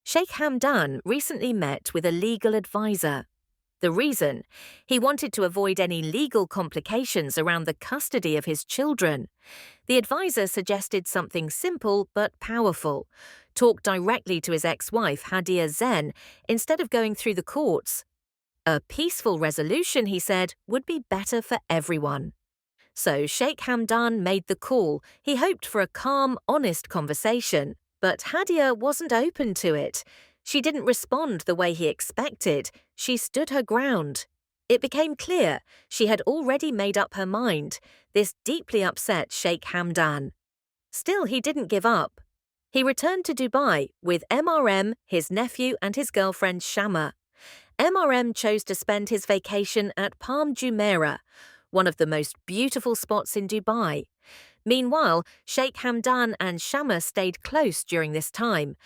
Sheikh Hamdan recently met with a legal advisor. The reason? He wanted to avoid any legal complications around the custody of his children. The advisor suggested something simple but powerful. Talk directly to his ex-wife, Haadiya Zen, instead of going through the courts. A peaceful resolution, he said, would be better for everyone. So Sheikh Hamdan made the call. He hoped for a calm, honest conversation. But Haadiya wasn't open to it. She didn't respond the way he expected. She stood her ground. It became clear she had already made up her mind. This deeply upset Sheikh Hamdan. Still, he didn't give up. He returned to Dubai with MRM, his nephew, and his girlfriend Shama. MRM chose to spend his vacation at Palm Jumeirah, one of the most beautiful spots in Dubai. Meanwhile, Sheikh Hamdan and Shama stayed close during this time.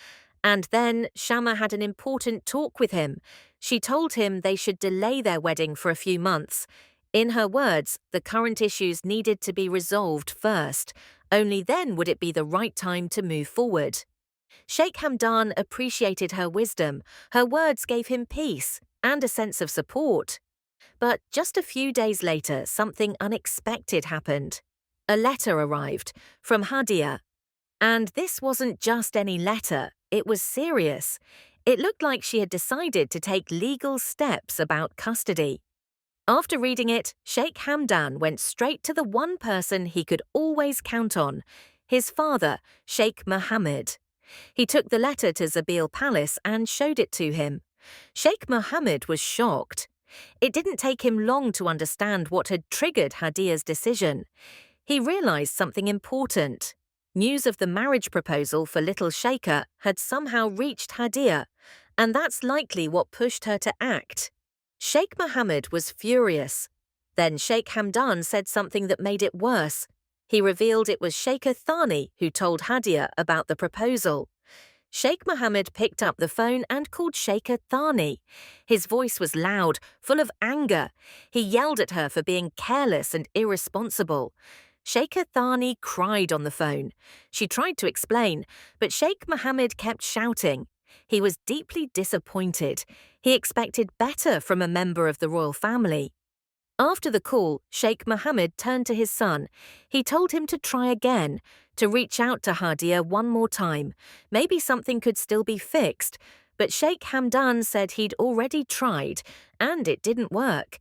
And then Shama had an important talk with him. She told him they should delay their wedding for a few months. In her words, the current issues needed to be resolved first. Only then would it be the right time to move forward. Sheikh Hamdan appreciated her wisdom. Her words gave him peace and a sense of support. But just a few days later, something unexpected happened. A letter arrived from Haadiya. And this wasn't just any letter, it was serious. It looked like she had decided to take legal steps about custody. After reading it, Sheikh Hamdan went straight to the one person he could always count on, his father, Sheikh Mohammed. He took the letter to Zabil Palace and showed it to him. Sheikh Mohammed was shocked. It didn't take him long to understand what had triggered Haadiya's decision. He realized something important. News of the marriage proposal for little Sheikha had somehow reached Haadiya, and that's likely what pushed her to act. Sheikh Mohammed was furious. Then Sheikh Hamdan said something that made it worse. He revealed it was Sheikha Thani who told Haadiya about the proposal. Sheikh Mohammed picked up the phone and called Sheikha Thani. His voice was loud, full of anger. He yelled at her for being careless and irresponsible. Sheikha Thani cried on the phone. She tried to explain, but Sheikh Mohammed kept shouting. He was deeply disappointed. He expected better from a member of the royal family. After the call, Sheikh Mohammed turned to his son. He told him to try again, to reach out to Haadiya one more time. Maybe something could still be fixed. But Sheikh Hamdan said he'd already tried, and it didn't work.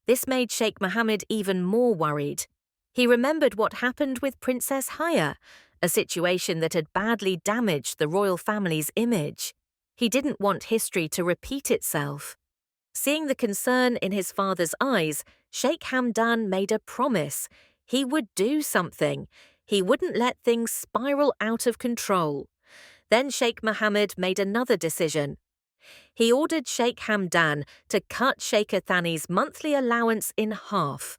This made Sheikh Mohammed even more worried. He remembered what happened with Princess Haya, a situation that had badly damaged the royal family's image. He didn't want history to repeat itself. Seeing the concern in his father's eyes, Sheikh Hamdan made a promise. He would do something. He wouldn't let things spiral out of control. Then Sheikh Mohammed made another decision. He ordered Sheikh Hamdan to cut Sheikha Thani's monthly allowance in half.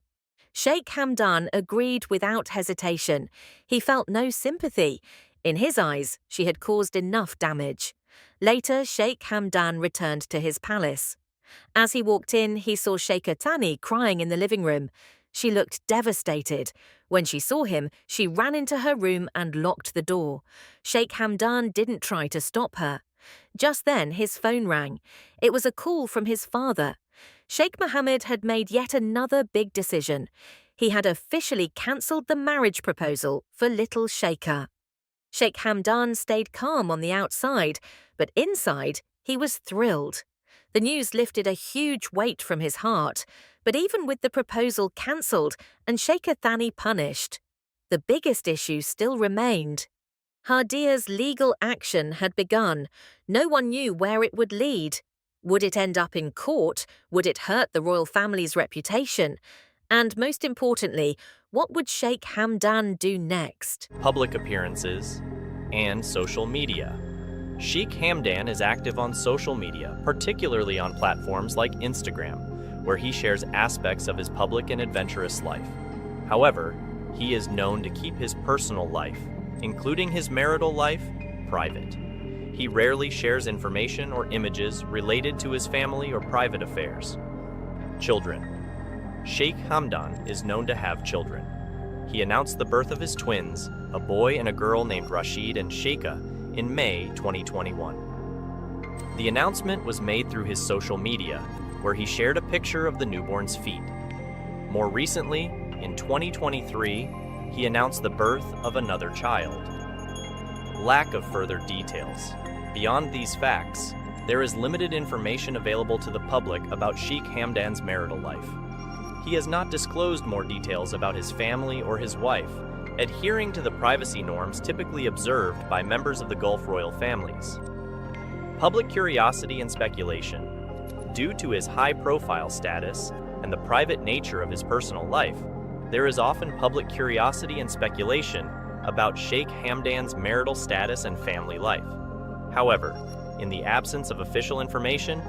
Sheikh Hamdan agreed without hesitation. He felt no sympathy. In his eyes, she had caused enough damage. Later, Sheikh Hamdan returned to his palace. As he walked in, he saw Sheikha Thani crying in the living room. She looked devastated. When she saw him, she ran into her room and locked the door. Sheikh Hamdan didn't try to stop her. Just then, his phone rang. It was a call from his father. Sheikh Mohammed had made yet another big decision. He had officially cancelled the marriage proposal for little Sheikha. Sheikh Hamdan stayed calm on the outside, but inside, he was thrilled. The news lifted a huge weight from his heart, but even with the proposal cancelled and Sheikha Thani punished, the biggest issue still remained. Haadiya's legal action had begun. No one knew where it would lead. Would it end up in court? Would it hurt the royal family's reputation? And most importantly, what would Sheikh Hamdan do next? Public appearances and social media. Sheikh Hamdan is active on social media, particularly on platforms like Instagram, where he shares aspects of his public and adventurous life. However, he is known to keep his personal life, including his marital life, private. He rarely shares information or images related to his family or private affairs. Children. Sheikh Hamdan is known to have children. He announced the birth of his twins, a boy and a girl named Rashid and Sheikha, in May 2021. The announcement was made through his social media, where he shared a picture of the newborn's feet. More recently, in 2023, he announced the birth of another child. Lack of further details. Beyond these facts, there is limited information available to the public about Sheikh Hamdan's marital life. He has not disclosed more details about his family or his wife, adhering to the privacy norms typically observed by members of the Gulf royal families. Public curiosity and speculation. Due to his high-profile status and the private nature of his personal life, there is often public curiosity and speculation about Sheikh Hamdan's marital status and family life. However, in the absence of official information,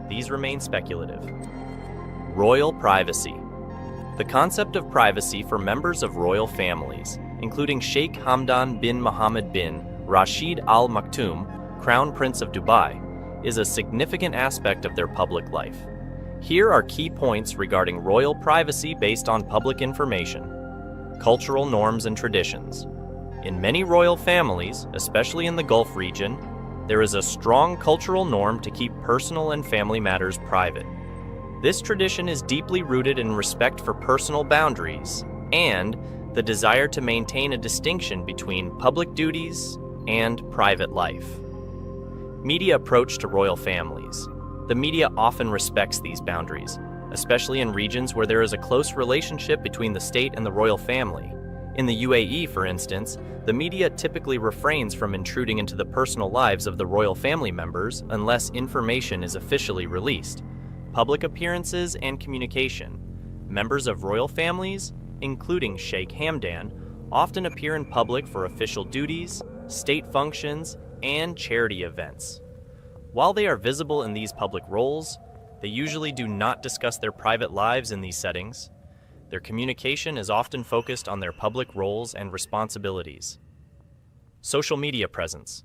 these remain speculative. Royal privacy. The concept of privacy for members of royal families, including Sheikh Hamdan bin Mohammed bin Rashid Al Maktoum, Crown Prince of Dubai, is a significant aspect of their public life. Here are key points regarding royal privacy based on public information. Cultural norms and traditions. In many royal families, especially in the Gulf region, there is a strong cultural norm to keep personal and family matters private. This tradition is deeply rooted in respect for personal boundaries and the desire to maintain a distinction between public duties and private life. Media approach to royal families. The media often respects these boundaries, especially in regions where there is a close relationship between the state and the royal family. In the UAE, for instance, the media typically refrains from intruding into the personal lives of the royal family members unless information is officially released. Public appearances and communication. Members of royal families, including Sheikh Hamdan, often appear in public for official duties, state functions, and charity events. While they are visible in these public roles, they usually do not discuss their private lives in these settings. Their communication is often focused on their public roles and responsibilities. Social media presence.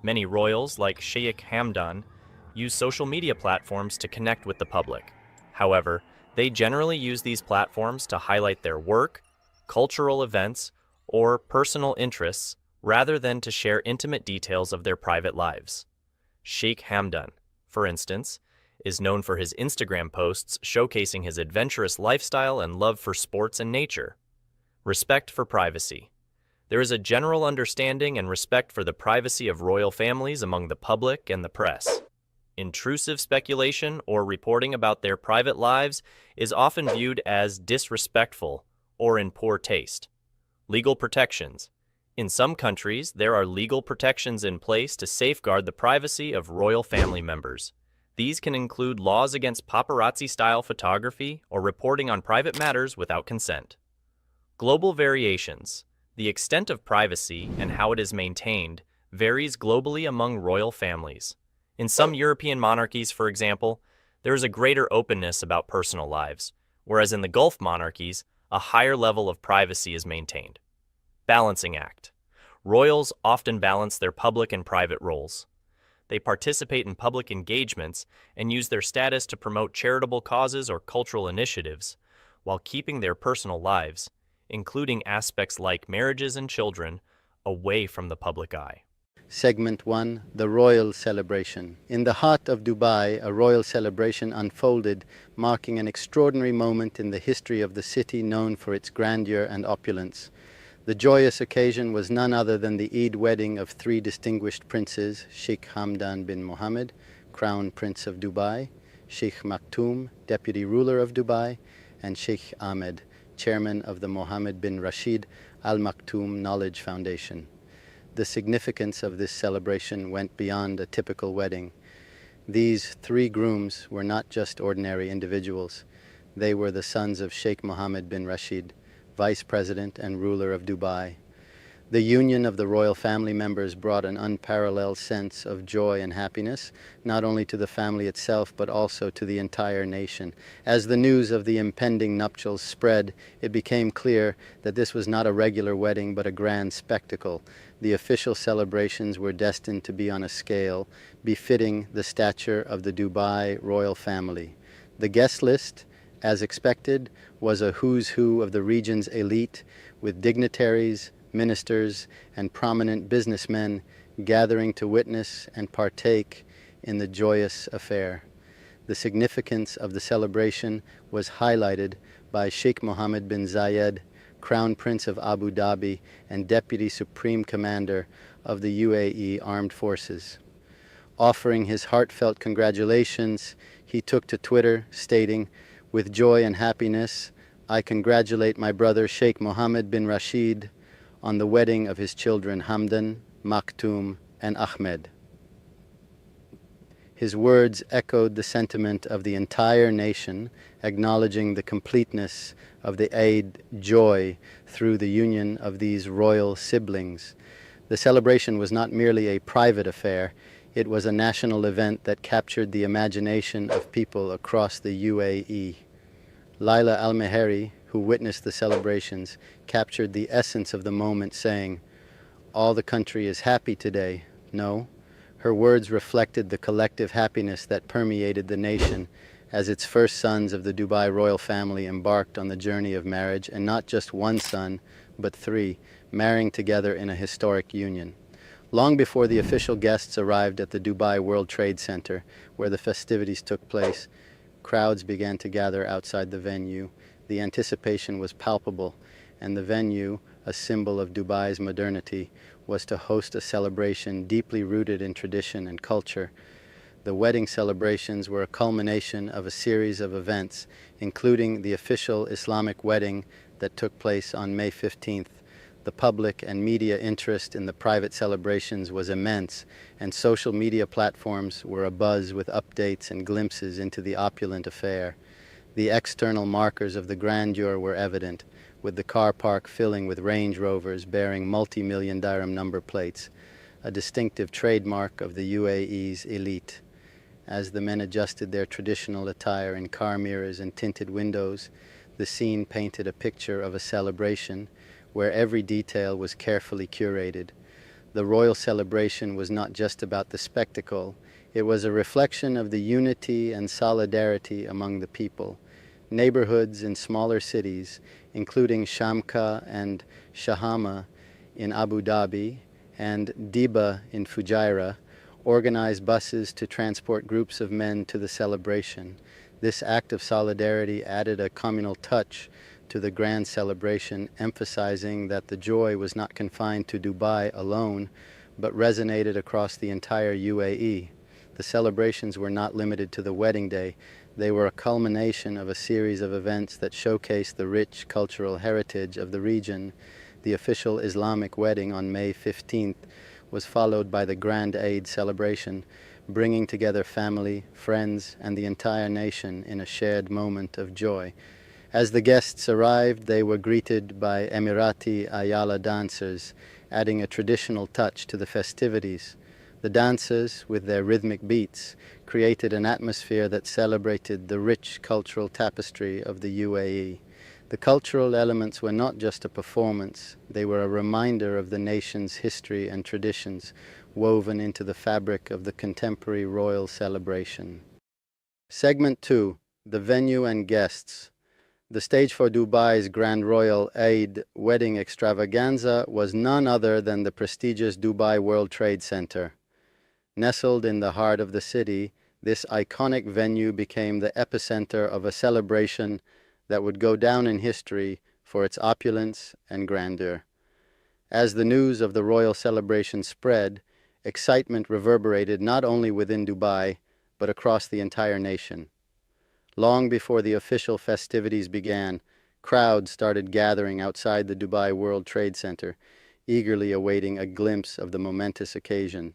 Many royals, like Sheikh Hamdan, use social media platforms to connect with the public. However, they generally use these platforms to highlight their work, cultural events, or personal interests rather than to share intimate details of their private lives. Sheikh Hamdan, for instance, is known for his Instagram posts showcasing his adventurous lifestyle and love for sports and nature. Respect for privacy. There is a general understanding and respect for the privacy of royal families among the public and the press. Intrusive speculation or reporting about their private lives is often viewed as disrespectful or in poor taste. Legal protections. In some countries, there are legal protections in place to safeguard the privacy of royal family members. These can include laws against paparazzi-style photography or reporting on private matters without consent. Global variations. The extent of privacy and how it is maintained varies globally among royal families. In some European monarchies, for example, there is a greater openness about personal lives, whereas in the Gulf monarchies, a higher level of privacy is maintained. Balancing act. Royals often balance their public and private roles. They participate in public engagements and use their status to promote charitable causes or cultural initiatives, while keeping their personal lives, including aspects like marriages and children, away from the public eye. Segment 1, the Royal Celebration. In the heart of Dubai, a royal celebration unfolded, marking an extraordinary moment in the history of the city known for its grandeur and opulence. The joyous occasion was none other than the Eid wedding of three distinguished princes, Sheikh Hamdan bin Mohammed, Crown Prince of Dubai, Sheikh Maktoum, Deputy Ruler of Dubai, and Sheikh Ahmed, Chairman of the Mohammed bin Rashid Al Maktoum Knowledge Foundation. The significance of this celebration went beyond a typical wedding. These three grooms were not just ordinary individuals. They were the sons of Sheikh Mohammed bin Rashid, Vice President and ruler of Dubai. The union of the royal family members brought an unparalleled sense of joy and happiness, not only to the family itself, but also to the entire nation. As the news of the impending nuptials spread, it became clear that this was not a regular wedding, but a grand spectacle. The official celebrations were destined to be on a scale befitting the stature of the Dubai royal family. The guest list, as expected, was a who's who of the region's elite, with dignitaries, ministers, and prominent businessmen gathering to witness and partake in the joyous affair. The significance of the celebration was highlighted by Sheikh Mohammed bin Zayed, Crown Prince of Abu Dhabi and Deputy Supreme Commander of the UAE Armed Forces. Offering his heartfelt congratulations, he took to Twitter, stating, "With joy and happiness, I congratulate my brother Sheikh Mohammed bin Rashid on the wedding of his children Hamdan, Maktoum, and Ahmed." His words echoed the sentiment of the entire nation, acknowledging the completeness of the Eid joy through the union of these royal siblings. The celebration was not merely a private affair, it was a national event that captured the imagination of people across the UAE. Laila Al-Meheri, who witnessed the celebrations, captured the essence of the moment, saying, "All the country is happy today." No, her words reflected the collective happiness that permeated the nation as its first sons of the Dubai royal family embarked on the journey of marriage, and not just one son, but three, marrying together in a historic union. Long before the official guests arrived at the Dubai World Trade Center, where the festivities took place, crowds began to gather outside the venue. The anticipation was palpable, and the venue, a symbol of Dubai's modernity, was to host a celebration deeply rooted in tradition and culture. The wedding celebrations were a culmination of a series of events, including the official Islamic wedding that took place on May 15th. The public and media interest in the private celebrations was immense, and social media platforms were abuzz with updates and glimpses into the opulent affair. The external markers of the grandeur were evident, with the car park filling with Range Rovers bearing multi-million dirham number plates, a distinctive trademark of the UAE's elite. As the men adjusted their traditional attire in car mirrors and tinted windows, the scene painted a picture of a celebration where every detail was carefully curated. The royal celebration was not just about the spectacle, it was a reflection of the unity and solidarity among the people. Neighborhoods in smaller cities, including Shamka and Shahama in Abu Dhabi and Diba in Fujairah, organized buses to transport groups of men to the celebration. This act of solidarity added a communal touch to the grand celebration, emphasizing that the joy was not confined to Dubai alone, but resonated across the entire UAE. The celebrations were not limited to the wedding day. They were a culmination of a series of events that showcased the rich cultural heritage of the region. The official Islamic wedding on May 15th was followed by the Grand Eid celebration, bringing together family, friends, and the entire nation in a shared moment of joy. As the guests arrived, they were greeted by Emirati Ayala dancers, adding a traditional touch to the festivities. The dancers, with their rhythmic beats, created an atmosphere that celebrated the rich cultural tapestry of the UAE. The cultural elements were not just a performance, they were a reminder of the nation's history and traditions, woven into the fabric of the contemporary royal celebration. Segment 2. The venue and guests. The stage for Dubai's Grand Royal Eid wedding extravaganza was none other than the prestigious Dubai World Trade Center. Nestled in the heart of the city, this iconic venue became the epicenter of a celebration that would go down in history for its opulence and grandeur. As the news of the royal celebration spread, excitement reverberated not only within Dubai, but across the entire nation. Long before the official festivities began, crowds started gathering outside the Dubai World Trade Center, eagerly awaiting a glimpse of the momentous occasion.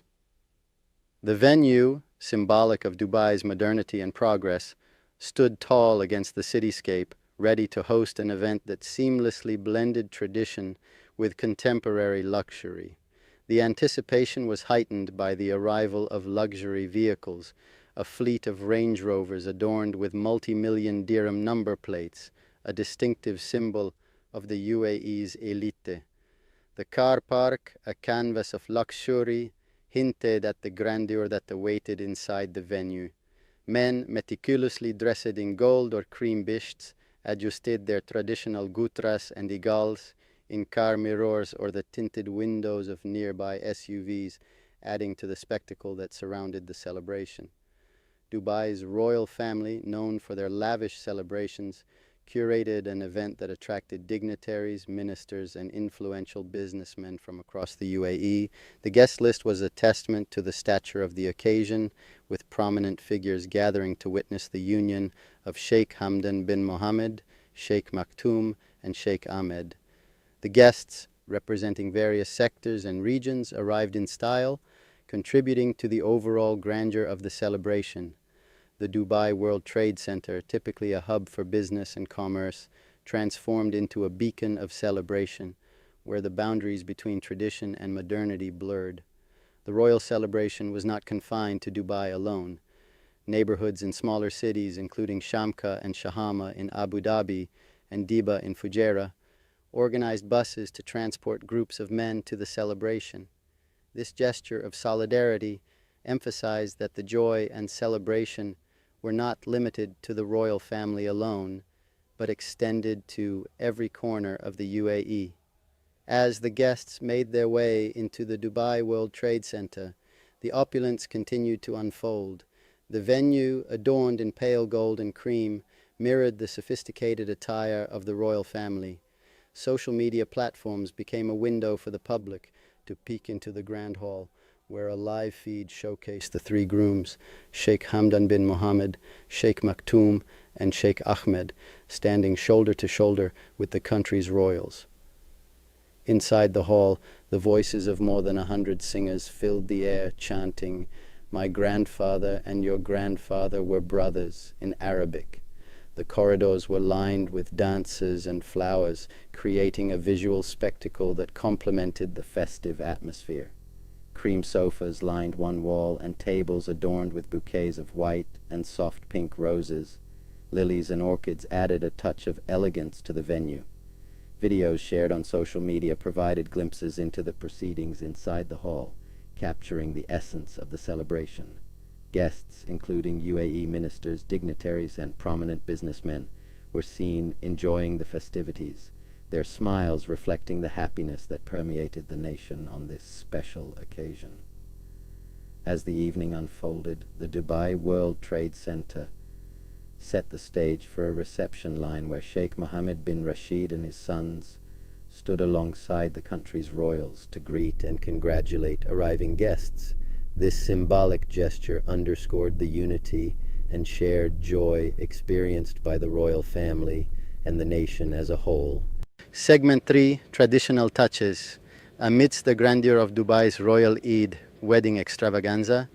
The venue, symbolic of Dubai's modernity and progress, stood tall against the cityscape, ready to host an event that seamlessly blended tradition with contemporary luxury. The anticipation was heightened by the arrival of luxury vehicles, a fleet of Range Rovers adorned with multi-million dirham number plates, a distinctive symbol of the UAE's elite. The car park, a canvas of luxury, hinted at the grandeur that awaited inside the venue. Men meticulously dressed in gold or cream bishts adjusted their traditional gutras and igals in car mirrors or the tinted windows of nearby SUVs, adding to the spectacle that surrounded the celebration. Dubai's royal family, known for their lavish celebrations, curated an event that attracted dignitaries, ministers, and influential businessmen from across the UAE. The guest list was a testament to the stature of the occasion, with prominent figures gathering to witness the union of Sheikh Hamdan bin Mohammed, Sheikh Maktoum, and Sheikh Ahmed. The guests, representing various sectors and regions, arrived in style, contributing to the overall grandeur of the celebration. The Dubai World Trade Center, typically a hub for business and commerce, transformed into a beacon of celebration, where the boundaries between tradition and modernity blurred. The royal celebration was not confined to Dubai alone. Neighborhoods in smaller cities, including Shamka and Shahama in Abu Dhabi and Diba in Fujairah, organized buses to transport groups of men to the celebration. This gesture of solidarity emphasized that the joy and celebration were not limited to the royal family alone, but extended to every corner of the UAE. As the guests made their way into the Dubai World Trade Center, the opulence continued to unfold. The venue, adorned in pale gold and cream, mirrored the sophisticated attire of the royal family. Social media platforms became a window for the public to peek into the Grand Hall, where a live feed showcased the three grooms, Sheikh Hamdan bin Mohammed, Sheikh Maktoum, and Sheikh Ahmed, standing shoulder to shoulder with the country's royals. Inside the hall, the voices of more than 100 singers filled the air, chanting, "My grandfather and your grandfather were brothers," in Arabic. The corridors were lined with dancers and flowers, creating a visual spectacle that complemented the festive atmosphere. Cream sofas lined one wall, and tables adorned with bouquets of white and soft pink roses. Lilies and orchids added a touch of elegance to the venue. Videos shared on social media provided glimpses into the proceedings inside the hall, capturing the essence of the celebration. Guests, including UAE ministers, dignitaries, and prominent businessmen, were seen enjoying the festivities, their smiles reflecting the happiness that permeated the nation on this special occasion. As the evening unfolded, the Dubai World Trade Center set the stage for a reception line where Sheikh Mohammed bin Rashid and his sons stood alongside the country's royals to greet and congratulate arriving guests. This symbolic gesture underscored the unity and shared joy experienced by the royal family and the nation as a whole. Segment 3, Traditional Touches. Amidst the grandeur of Dubai's Royal Eid wedding extravaganza,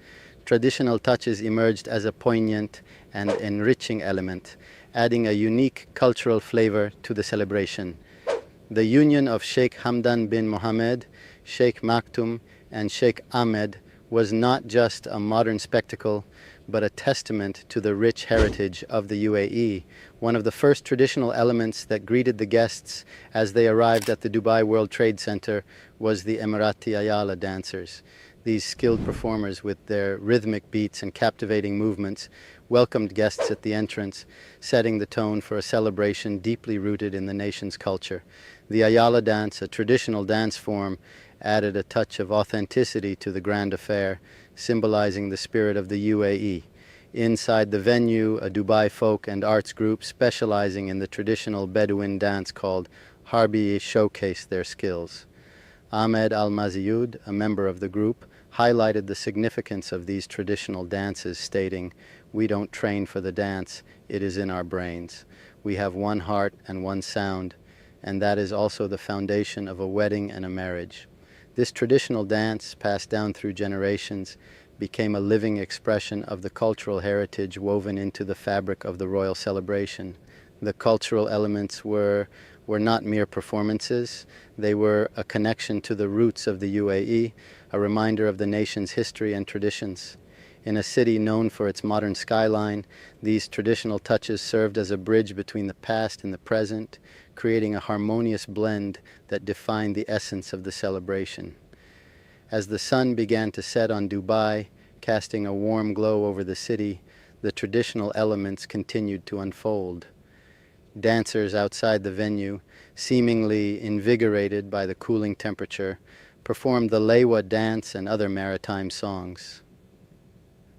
traditional touches emerged as a poignant and enriching element, adding a unique cultural flavor to the celebration. The union of Sheikh Hamdan bin Mohammed, Sheikh Maktoum, and Sheikh Ahmed was not just a modern spectacle, but a testament to the rich heritage of the UAE. One of the first traditional elements that greeted the guests as they arrived at the Dubai World Trade Center was the Emirati Ayala dancers. These skilled performers, with their rhythmic beats and captivating movements, welcomed guests at the entrance, setting the tone for a celebration deeply rooted in the nation's culture. The Ayala dance, a traditional dance form, added a touch of authenticity to the grand affair, symbolizing the spirit of the UAE. Inside the venue, a Dubai folk and arts group specializing in the traditional Bedouin dance called Harbi showcased their skills. Ahmed Al-Maziyud, a member of the group, highlighted the significance of these traditional dances, stating, "We don't train for the dance, it is in our brains. We have one heart and one sound, and that is also the foundation of a wedding and a marriage." This traditional dance, passed down through generations, became a living expression of the cultural heritage woven into the fabric of the royal celebration. The cultural elements were not mere performances. They were a connection to the roots of the UAE, a reminder of the nation's history and traditions. In a city known for its modern skyline, these traditional touches served as a bridge between the past and the present, creating a harmonious blend that defined the essence of the celebration. As the sun began to set on Dubai, casting a warm glow over the city, the traditional elements continued to unfold. Dancers outside the venue, seemingly invigorated by the cooling temperature, performed the Lewa dance and other maritime songs.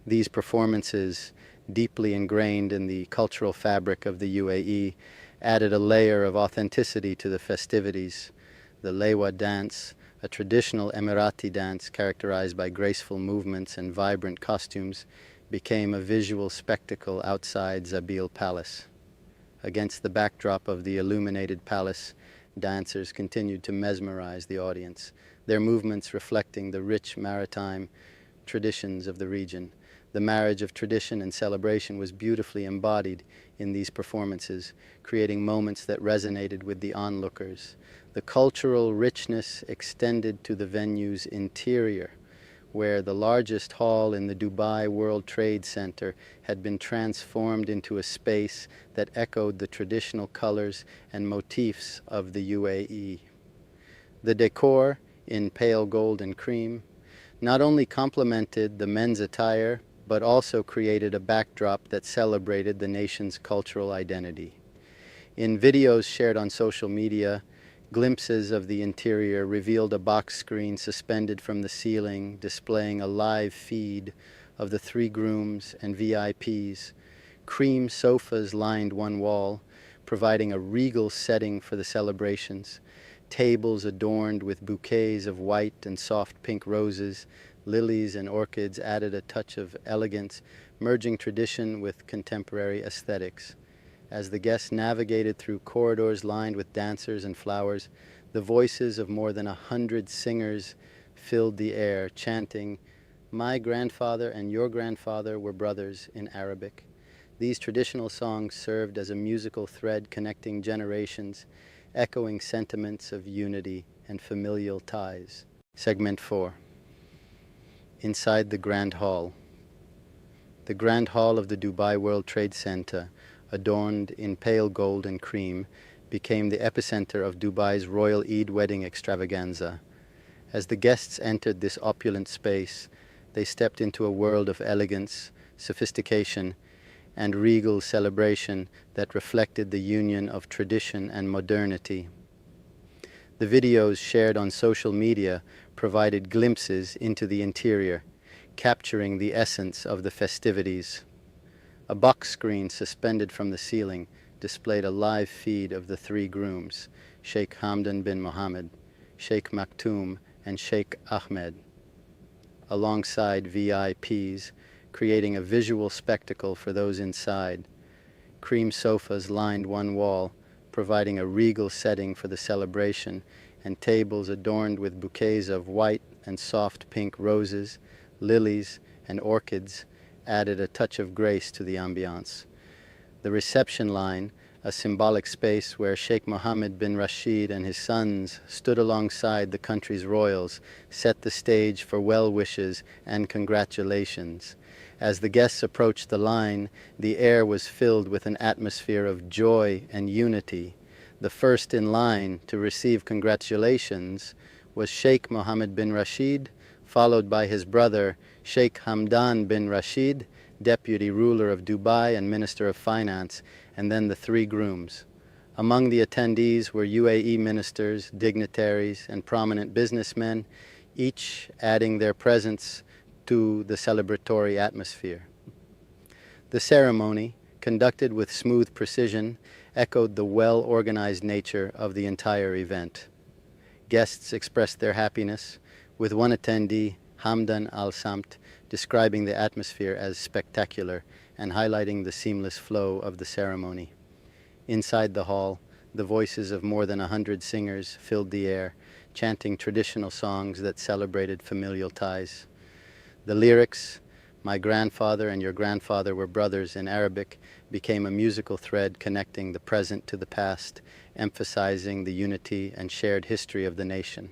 These performances, deeply ingrained in the cultural fabric of the UAE, added a layer of authenticity to the festivities. The Lewa dance, a traditional Emirati dance characterized by graceful movements and vibrant costumes, became a visual spectacle outside Zabil Palace. Against the backdrop of the illuminated palace, dancers continued to mesmerize the audience, their movements reflecting the rich maritime traditions of the region. The marriage of tradition and celebration was beautifully embodied in these performances, creating moments that resonated with the onlookers. The cultural richness extended to the venue's interior, where the largest hall in the Dubai World Trade Center had been transformed into a space that echoed the traditional colors and motifs of the UAE. The decor, in pale gold and cream, not only complemented the men's attire, but also created a backdrop that celebrated the nation's cultural identity. In videos shared on social media, glimpses of the interior revealed a box screen suspended from the ceiling, displaying a live feed of the three grooms and VIPs. Cream sofas lined one wall, providing a regal setting for the celebrations. Tables adorned with bouquets of white and soft pink roses, lilies and orchids added a touch of elegance, merging tradition with contemporary aesthetics. As the guests navigated through corridors lined with dancers and flowers, the voices of more than 100 singers filled the air, chanting, "My grandfather and your grandfather were brothers" in Arabic. These traditional songs served as a musical thread connecting generations, echoing sentiments of unity and familial ties. Segment 4. Inside the Grand Hall. The Grand Hall of the Dubai World Trade Center, adorned in pale gold and cream, became the epicenter of Dubai's royal Eid wedding extravaganza. As the guests entered this opulent space, they stepped into a world of elegance, sophistication, and regal celebration that reflected the union of tradition and modernity. The videos shared on social media provided glimpses into the interior, capturing the essence of the festivities. A box screen suspended from the ceiling displayed a live feed of the three grooms, Sheikh Hamdan bin Mohammed, Sheikh Maktoum, and Sheikh Ahmed, alongside VIPs, creating a visual spectacle for those inside. Cream sofas lined one wall, providing a regal setting for the celebration, and tables adorned with bouquets of white and soft pink roses, lilies, and orchids added a touch of grace to the ambiance. The reception line, a symbolic space where Sheikh Mohammed bin Rashid and his sons stood alongside the country's royals, set the stage for well wishes and congratulations. As the guests approached the line, the air was filled with an atmosphere of joy and unity. The first in line to receive congratulations was Sheikh Mohammed bin Rashid, followed by his brother Sheikh Hamdan bin Rashid, deputy ruler of Dubai and minister of finance, and then the three grooms. Among the attendees were UAE ministers, dignitaries, and prominent businessmen, each adding their presence to the celebratory atmosphere. The ceremony, conducted with smooth precision, echoed the well-organized nature of the entire event. Guests expressed their happiness, with one attendee, Hamdan al-Samt, describing the atmosphere as spectacular and highlighting the seamless flow of the ceremony. Inside the hall, the voices of more than 100 singers filled the air, chanting traditional songs that celebrated familial ties. The lyrics, "My grandfather and your grandfather were brothers" in Arabic, became a musical thread connecting the present to the past, emphasizing the unity and shared history of the nation.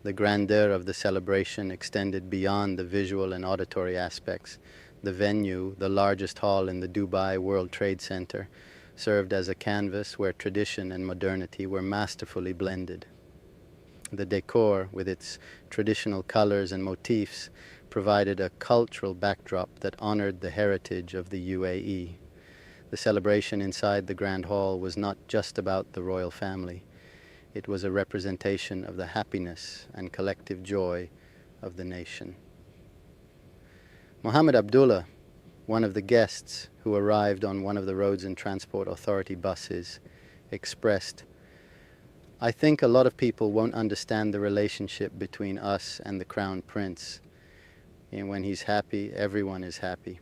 The grandeur of the celebration extended beyond the visual and auditory aspects. The venue, the largest hall in the Dubai World Trade Center, served as a canvas where tradition and modernity were masterfully blended. The decor, with its traditional colors and motifs, provided a cultural backdrop that honored the heritage of the UAE. The celebration inside the Grand Hall was not just about the royal family. It was a representation of the happiness and collective joy of the nation. Mohammed Abdullah, one of the guests who arrived on one of the Roads and Transport Authority buses, expressed, "I think a lot of people won't understand the relationship between us and the Crown Prince. And when he's happy, everyone is happy."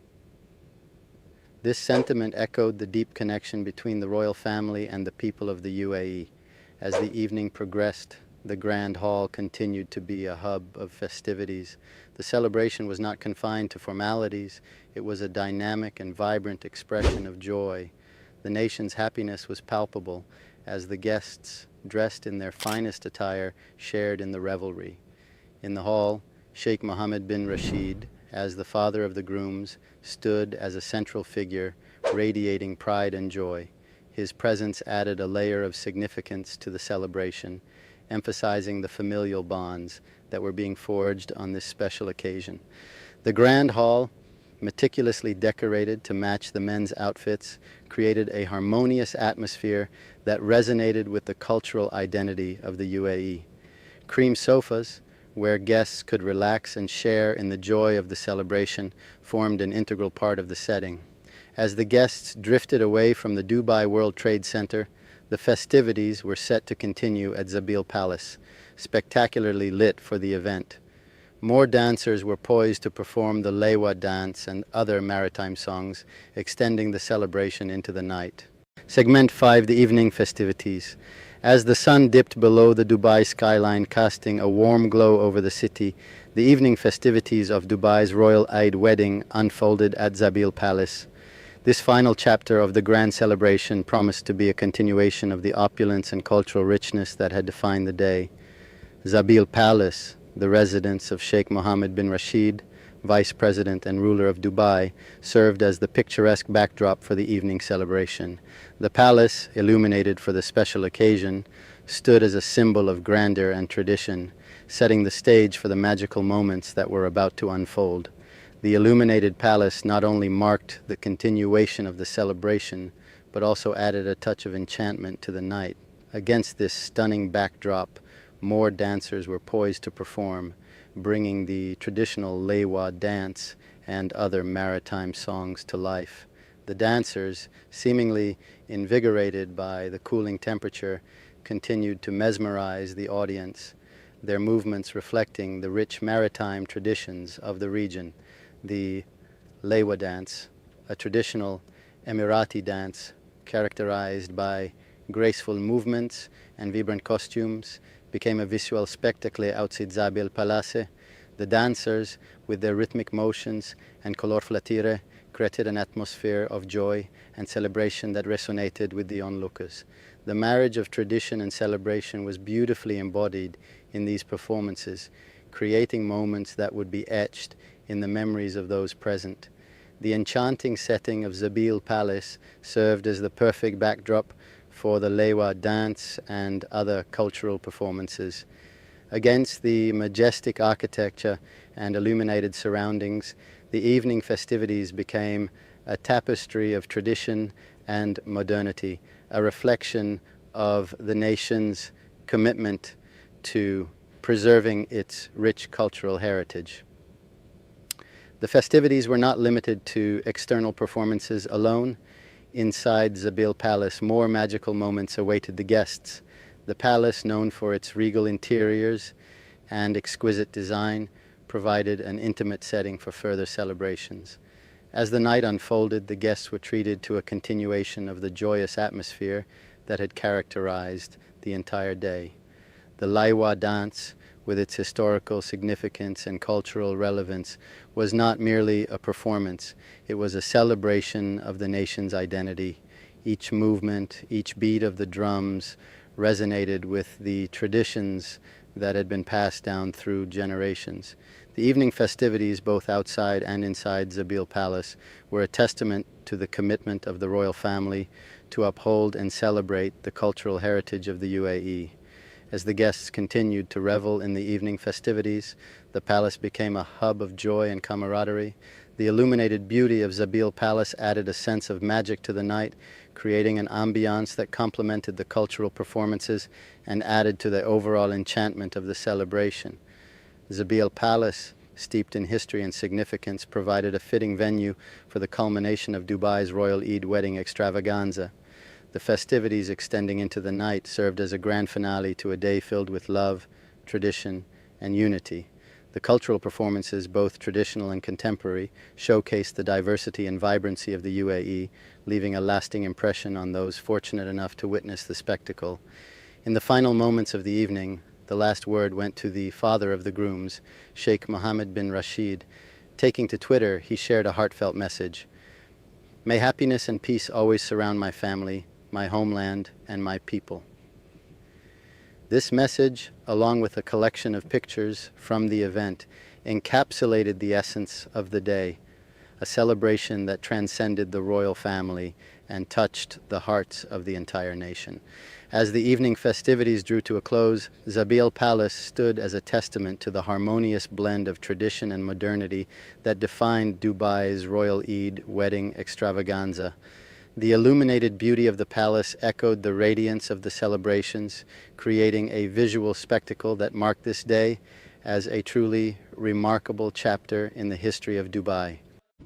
This sentiment echoed the deep connection between the royal family and the people of the UAE. As the evening progressed, the Grand Hall continued to be a hub of festivities. The celebration was not confined to formalities. It was a dynamic and vibrant expression of joy. The nation's happiness was palpable as the guests, dressed in their finest attire, shared in the revelry. In the hall, Sheikh Mohammed bin Rashid, as the father of the grooms, stood as a central figure, radiating pride and joy. His presence added a layer of significance to the celebration, emphasizing the familial bonds that were being forged on this special occasion. The Grand Hall, meticulously decorated to match the men's outfits, created a harmonious atmosphere that resonated with the cultural identity of the UAE. Cream sofas, where guests could relax and share in the joy of the celebration, formed an integral part of the setting. As the guests drifted away from the Dubai World Trade Center, the festivities were set to continue at Zabil Palace, spectacularly lit for the event. More dancers were poised to perform the Lewa dance and other maritime songs, extending the celebration into the night. Segment 5, the evening festivities. As the sun dipped below the Dubai skyline, casting a warm glow over the city, the evening festivities of Dubai's Royal Eid wedding unfolded at Zabil Palace. This final chapter of the grand celebration promised to be a continuation of the opulence and cultural richness that had defined the day. Zabil Palace, the residence of Sheikh Mohammed bin Rashid, Vice President and ruler of Dubai, served as the picturesque backdrop for the evening celebration. The palace, illuminated for the special occasion, stood as a symbol of grandeur and tradition, setting the stage for the magical moments that were about to unfold. The illuminated palace not only marked the continuation of the celebration, but also added a touch of enchantment to the night. Against this stunning backdrop, more dancers were poised to perform, bringing the traditional Lewa dance and other maritime songs to life. The dancers, seemingly invigorated by the cooling temperature, continued to mesmerize the audience, their movements reflecting the rich maritime traditions of the region. The Lewa dance, a traditional Emirati dance characterized by graceful movements and vibrant costumes, became a visual spectacle outside Zabil Palace. The dancers, with their rhythmic motions and colorful attire, created an atmosphere of joy and celebration that resonated with the onlookers. The marriage of tradition and celebration was beautifully embodied in these performances, creating moments that would be etched in the memories of those present. The enchanting setting of Zabil Palace served as the perfect backdrop for the Lewa dance and other cultural performances. Against the majestic architecture and illuminated surroundings, the evening festivities became a tapestry of tradition and modernity, a reflection of the nation's commitment to preserving its rich cultural heritage. The festivities were not limited to external performances alone. Inside Zabil Palace, more magical moments awaited the guests. The palace, known for its regal interiors and exquisite design, provided an intimate setting for further celebrations. As the night unfolded, the guests were treated to a continuation of the joyous atmosphere that had characterized the entire day. The Laiwa dance, with its historical significance and cultural relevance, was not merely a performance. It was a celebration of the nation's identity. Each movement, each beat of the drums resonated with the traditions that had been passed down through generations. The evening festivities, both outside and inside Zabil Palace, were a testament to the commitment of the royal family to uphold and celebrate the cultural heritage of the UAE. As the guests continued to revel in the evening festivities, the palace became a hub of joy and camaraderie. The illuminated beauty of Zabil Palace added a sense of magic to the night, creating an ambiance that complemented the cultural performances and added to the overall enchantment of the celebration. Zabil Palace, steeped in history and significance, provided a fitting venue for the culmination of Dubai's Royal Eid wedding extravaganza. The festivities extending into the night served as a grand finale to a day filled with love, tradition, and unity. The cultural performances, both traditional and contemporary, showcased the diversity and vibrancy of the UAE, leaving a lasting impression on those fortunate enough to witness the spectacle. In the final moments of the evening, the last word went to the father of the grooms, Sheikh Mohammed bin Rashid. Taking to Twitter, he shared a heartfelt message. "May happiness and peace always surround my family, my homeland, and my people." This message, along with a collection of pictures from the event, encapsulated the essence of the day, a celebration that transcended the royal family and touched the hearts of the entire nation. As the evening festivities drew to a close, Zabil Palace stood as a testament to the harmonious blend of tradition and modernity that defined Dubai's Royal Eid wedding extravaganza. The illuminated beauty of the palace echoed the radiance of the celebrations, creating a visual spectacle that marked this day as a truly remarkable chapter in the history of Dubai.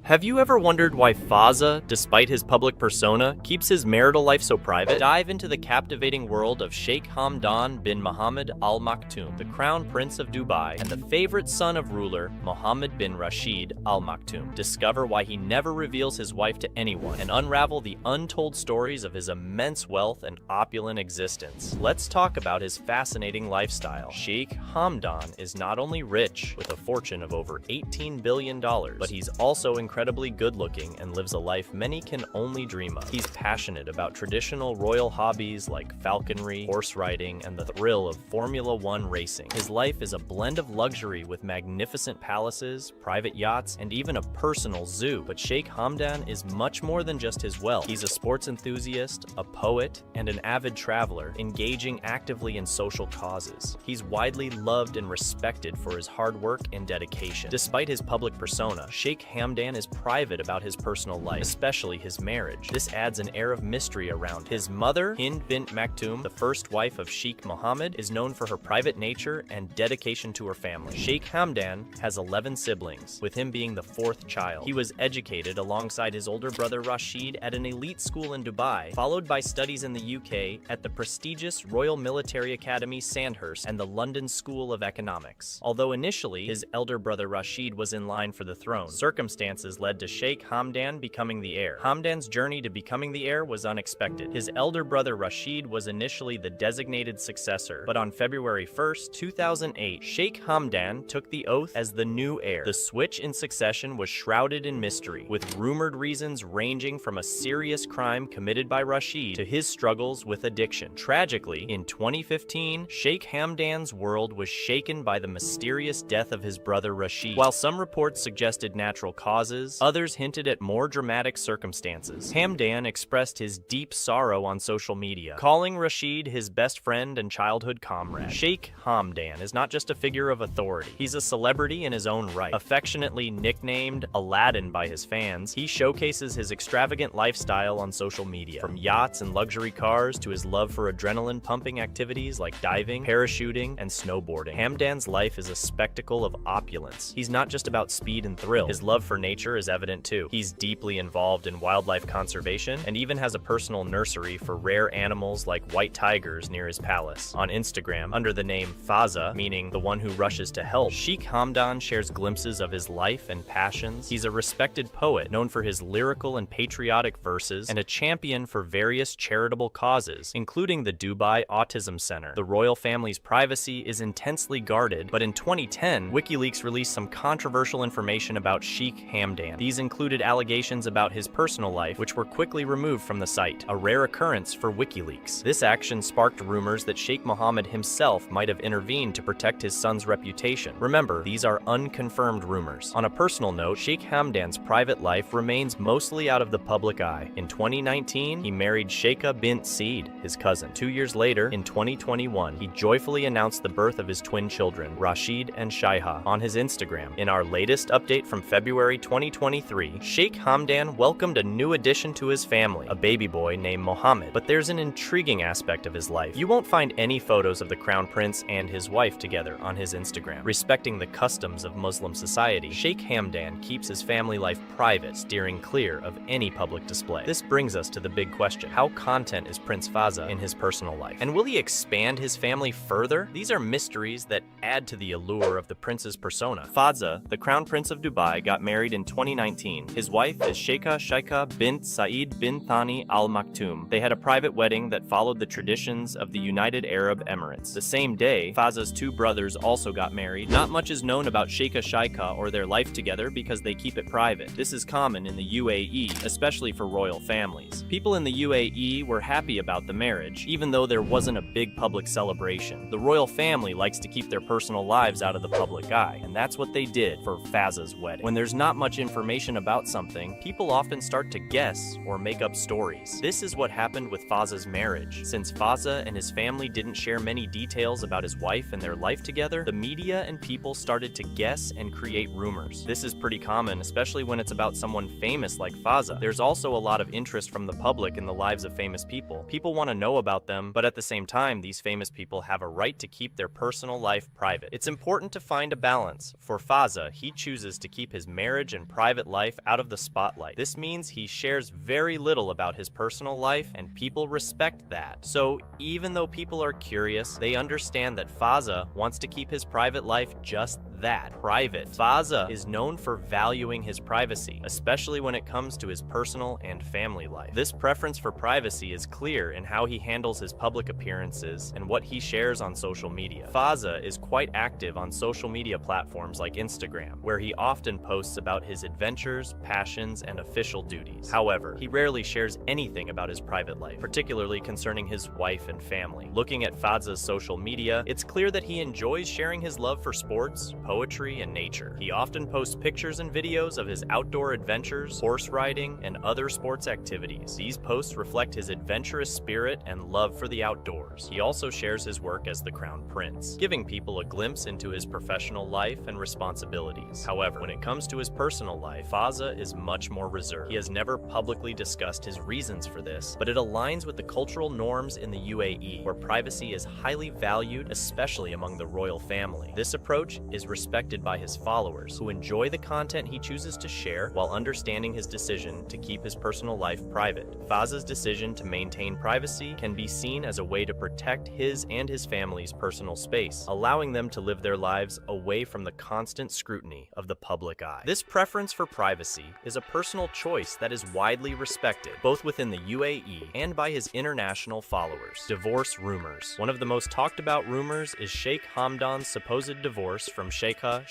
Have you ever wondered why Fazza, despite his public persona, keeps his marital life so private? Dive into the captivating world of Sheikh Hamdan bin Mohammed Al Maktoum, the crown prince of Dubai and the favorite son of ruler Mohammed bin Rashid Al Maktoum. Discover why he never reveals his wife to anyone and unravel the untold stories of his immense wealth and opulent existence. Let's talk about his fascinating lifestyle. Sheikh Hamdan is not only rich, with a fortune of over $18 billion, but he's also incredibly good-looking and lives a life many can only dream of. He's passionate about traditional royal hobbies like falconry, horse riding, and the thrill of Formula One racing. His life is a blend of luxury with magnificent palaces, private yachts, and even a personal zoo. But Sheikh Hamdan is much more than just his wealth. He's a sports enthusiast, a poet, and an avid traveler, engaging actively in social causes. He's widely loved and respected for his hard work and dedication. Despite his public persona, Sheikh Hamdan is private about his personal life, especially his marriage. This adds an air of mystery around him. His mother, Hind bint Maktoum, the first wife of Sheikh Mohammed, is known for her private nature and dedication to her family. Sheikh Hamdan has 11 siblings, with him being the fourth child. He was educated alongside his older brother Rashid at an elite school in Dubai, followed by studies in the UK at the prestigious Royal Military Academy Sandhurst and the London School of Economics. Although initially his elder brother Rashid was in line for the throne, circumstances led to Sheikh Hamdan becoming the heir. Hamdan's journey to becoming the heir was unexpected. His elder brother Rashid was initially the designated successor, but on February 1st, 2008, Sheikh Hamdan took the oath as the new heir. The switch in succession was shrouded in mystery, with rumored reasons ranging from a serious crime committed by Rashid to his struggles with addiction. Tragically, in 2015, Sheikh Hamdan's world was shaken by the mysterious death of his brother Rashid. While some reports suggested natural causes, others hinted at more dramatic circumstances. Hamdan expressed his deep sorrow on social media, calling Rashid his best friend and childhood comrade. Sheikh Hamdan is not just a figure of authority. He's a celebrity in his own right. Affectionately nicknamed Aladdin by his fans, he showcases his extravagant lifestyle on social media. From yachts and luxury cars to his love for adrenaline-pumping activities like diving, parachuting, and snowboarding. Hamdan's life is a spectacle of opulence. He's not just about speed and thrill. His love for nature is evident too. He's deeply involved in wildlife conservation and even has a personal nursery for rare animals like white tigers near his palace. On Instagram, under the name Fazza, meaning the one who rushes to help, Sheikh Hamdan shares glimpses of his life and passions. He's a respected poet, known for his lyrical and patriotic verses, and a champion for various charitable causes, including the Dubai Autism Center. The royal family's privacy is intensely guarded, but in 2010, WikiLeaks released some controversial information about Sheikh Hamdan. These included allegations about his personal life, which were quickly removed from the site, a rare occurrence for WikiLeaks. This action sparked rumors that Sheikh Mohammed himself might have intervened to protect his son's reputation. Remember, these are unconfirmed rumors. On a personal note, Sheikh Hamdan's private life remains mostly out of the public eye. In 2019, he married Sheikha bint Saeed, his cousin. 2 years later, in 2021, he joyfully announced the birth of his twin children, Rashid and Shaiha, on his Instagram. In our latest update from February 2023, Sheikh Hamdan welcomed a new addition to his family, a baby boy named Mohammed. But there's an intriguing aspect of his life. You won't find any photos of the Crown Prince and his wife together on his Instagram. Respecting the customs of Muslim society, Sheikh Hamdan keeps his family life private, steering clear of any public display. This brings us to the big question: how content is Prince Fazza in his personal life? And will he expand his family further? These are mysteries that add to the allure of the prince's persona. Fazza, the Crown Prince of Dubai, got married in 2019. His wife is Sheikha bint Saeed bin Thani Al Maktoum. They had a private wedding that followed the traditions of the United Arab Emirates. The same day, Fazza's two brothers also got married. Not much is known about Sheikha or their life together because they keep it private. This is common in the UAE, especially for royal families. People in the UAE were happy about the marriage, even though there wasn't a big public celebration. The royal family likes to keep their personal lives out of the public eye, and that's what they did for Fazza's wedding. When there's not much information about something, people often start to guess or make up stories. This is what happened with Fazza's marriage. Since Fazza and his family didn't share many details about his wife and their life together, the media and people started to guess and create rumors. This is pretty common, especially when it's about someone famous like Fazza. There's also a lot of interest from the public in the lives of famous people. People want to know about them, but at the same time, these famous people have a right to keep their personal life private. It's important to find a balance. For Fazza, he chooses to keep his marriage and private life out of the spotlight. This means he shares very little about his personal life, and people respect that. So even though people are curious, they understand that Fazza wants to keep his private life just that, private. Fazza is known for valuing his privacy, especially when it comes to his personal and family life. This preference for privacy is clear in how he handles his public appearances and what he shares on social media. Fazza is quite active on social media platforms like Instagram, where he often posts about his adventures, passions, and official duties. However, he rarely shares anything about his private life, particularly concerning his wife and family. Looking at Fazza's social media, it's clear that he enjoys sharing his love for sports, poetry, and nature. He often posts pictures and videos of his outdoor adventures, horse riding, and other sports activities. These posts reflect his adventurous spirit and love for the outdoors. He also shares his work as the Crown Prince, giving people a glimpse into his professional life and responsibilities. However, when it comes to his personal life, Fazza is much more reserved. He has never publicly discussed his reasons for this, but it aligns with the cultural norms in the UAE, where privacy is highly valued, especially among the royal family. This approach is respected by his followers, who enjoy the content he chooses to share while understanding his decision to keep his personal life private. Fazza's decision to maintain privacy can be seen as a way to protect his and his family's personal space, allowing them to live their lives away from the constant scrutiny of the public eye. This preference for privacy is a personal choice that is widely respected, both within the UAE and by his international followers. Divorce rumors. One of the most talked about rumors is Sheikh Hamdan's supposed divorce from Sheikha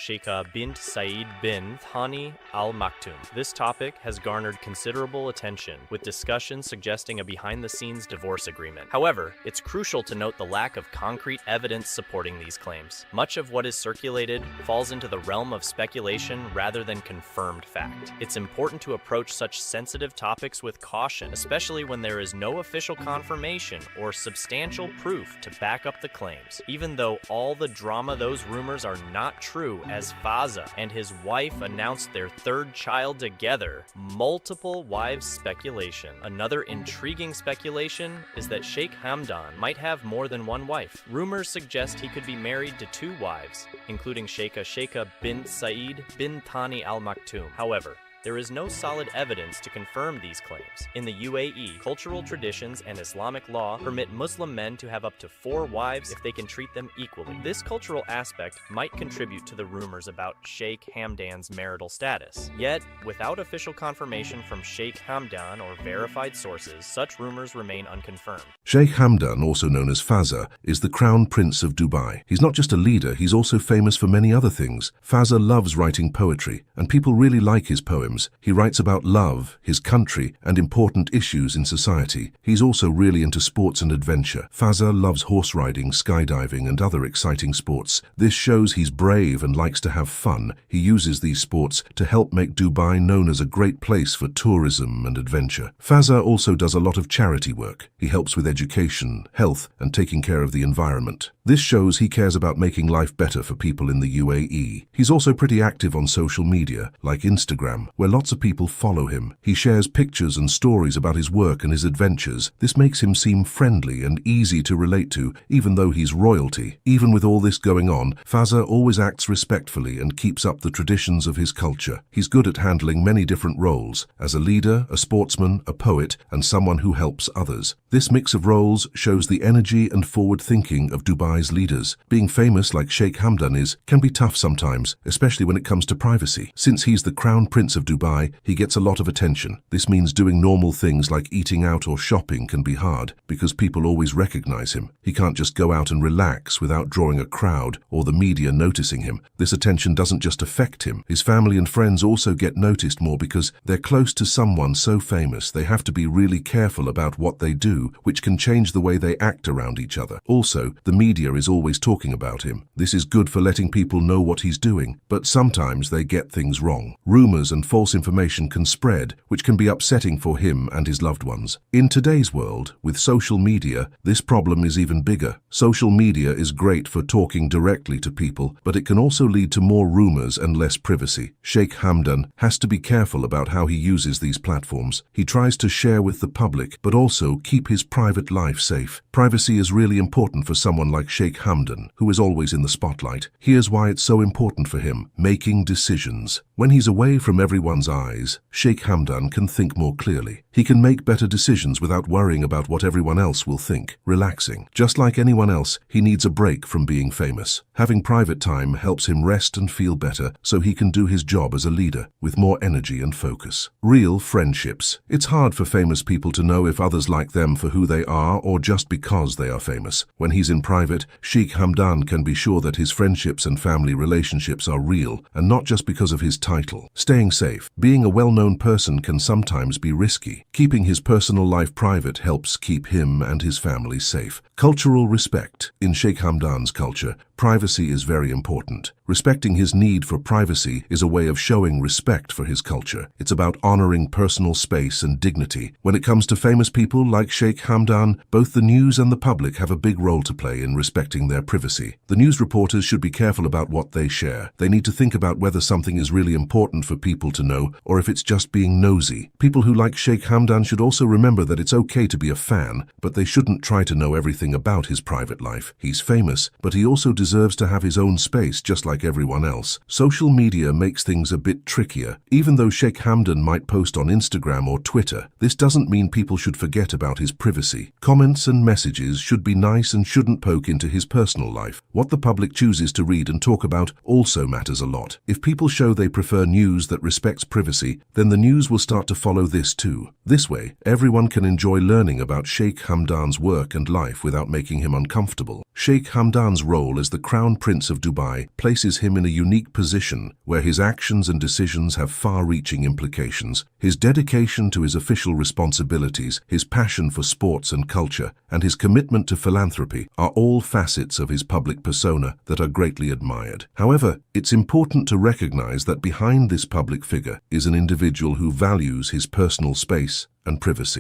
bint Saeed bin Thani Al Maktoum. This topic has garnered considerable attention, with discussions suggesting a behind-the-scenes divorce agreement. However, it's crucial to note the lack of concrete evidence supporting these claims. Much of what is circulated falls into the realm of speculation rather than confirmed fact. It's important to approach such sensitive topics with caution, especially when there is no official confirmation or substantial proof to back up the claims. Even though all the drama, those rumors are not true, as Fazza and his wife announced their third child together. Multiple wives speculation. Another intriguing speculation is that Sheikh Hamdan might have more than one wife. Rumors suggest he could be married to two wives, including Sheikha bint Saeed bin Thani Al Maktoum. However, there is no solid evidence to confirm these claims. In the UAE, cultural traditions and Islamic law permit Muslim men to have up to 4 wives if they can treat them equally. This cultural aspect might contribute to the rumors about Sheikh Hamdan's marital status. Yet, without official confirmation from Sheikh Hamdan or verified sources, such rumors remain unconfirmed. Sheikh Hamdan, also known as Fazza, is the Crown Prince of Dubai. He's not just a leader, he's also famous for many other things. Fazza loves writing poetry, and people really like his poems. He writes about love, his country, and important issues in society. He's also really into sports and adventure. Fazza loves horse riding, skydiving, and other exciting sports. This shows he's brave and likes to have fun. He uses these sports to help make Dubai known as a great place for tourism and adventure. Fazza also does a lot of charity work. He helps with education, health, and taking care of the environment. This shows he cares about making life better for people in the UAE. He's also pretty active on social media, like Instagram, where lots of people follow him. He shares pictures and stories about his work and his adventures. This makes him seem friendly and easy to relate to, even though he's royalty. Even with all this going on, Fazza always acts respectfully and keeps up the traditions of his culture. He's good at handling many different roles, as a leader, a sportsman, a poet, and someone who helps others. This mix of roles shows the energy and forward thinking of Dubai's leaders. Being famous like Sheikh Hamdan can be tough sometimes, especially when it comes to privacy. Since he's the crown prince of Dubai, he gets a lot of attention. This means doing normal things like eating out or shopping can be hard, because people always recognize him. He can't just go out and relax without drawing a crowd or the media noticing him. This attention doesn't just affect him. His family and friends also get noticed more because they're close to someone so famous. They have to be really careful about what they do, which can change the way they act around each other. Also, the media is always talking about him. This is good for letting people know what he's doing, but sometimes they get things wrong. Rumors and false information can spread, which can be upsetting for him and his loved ones. In today's world, with social media, this problem is even bigger. Social media is great for talking directly to people, but it can also lead to more rumors and less privacy. Sheikh Hamdan has to be careful about how he uses these platforms. He tries to share with the public, but also keep his private life safe. Privacy is really important for someone like Sheikh Hamdan, who is always in the spotlight. Here's why it's so important for him: making decisions. When he's away from everyone's eyes, Sheikh Hamdan can think more clearly. He can make better decisions without worrying about what everyone else will think. Relaxing. Just like anyone else, he needs a break from being famous. Having private time helps him rest and feel better, so he can do his job as a leader with more energy and focus. Real friendships. It's hard for famous people to know if others like them for who they are or just because they are famous. When he's in private, Sheikh Hamdan can be sure that his friendships and family relationships are real and not just because of his title. Staying safe. Being a well-known person can sometimes be risky. Keeping his personal life private helps keep him and his family safe. Cultural respect. In Sheikh Hamdan's culture, privacy is very important. Respecting his need for privacy is a way of showing respect for his culture. It's about honoring personal space and dignity. When it comes to famous people like Sheikh Hamdan, both the news and the public have a big role to play in respecting their privacy. The news reporters should be careful about what they share. They need to think about whether something is really important for people to know or if it's just being nosy. People who like Sheikh Hamdan should also remember that it's okay to be a fan, but they shouldn't try to know everything about his private life. He's famous, but he also deserves to have his own space just like everyone else. Social media makes things a bit trickier. Even though Sheikh Hamdan might post on Instagram or Twitter, this doesn't mean people should forget about his privacy. Comments and messages should be nice and shouldn't poke into his personal life. What the public chooses to read and talk about also matters a lot. If people show they prefer news that respects privacy, then the news will start to follow this too. This way, everyone can enjoy learning about Sheikh Hamdan's work and life without making him uncomfortable. Sheikh Hamdan's role as the Crown Prince of Dubai places him in a unique position where his actions and decisions have far-reaching implications. His dedication to his official responsibilities, his passion for sports and culture, and his commitment to philanthropy are all facets of his public persona that are greatly admired. However, it's important to recognize that behind this public figure is an individual who values his personal space and privacy.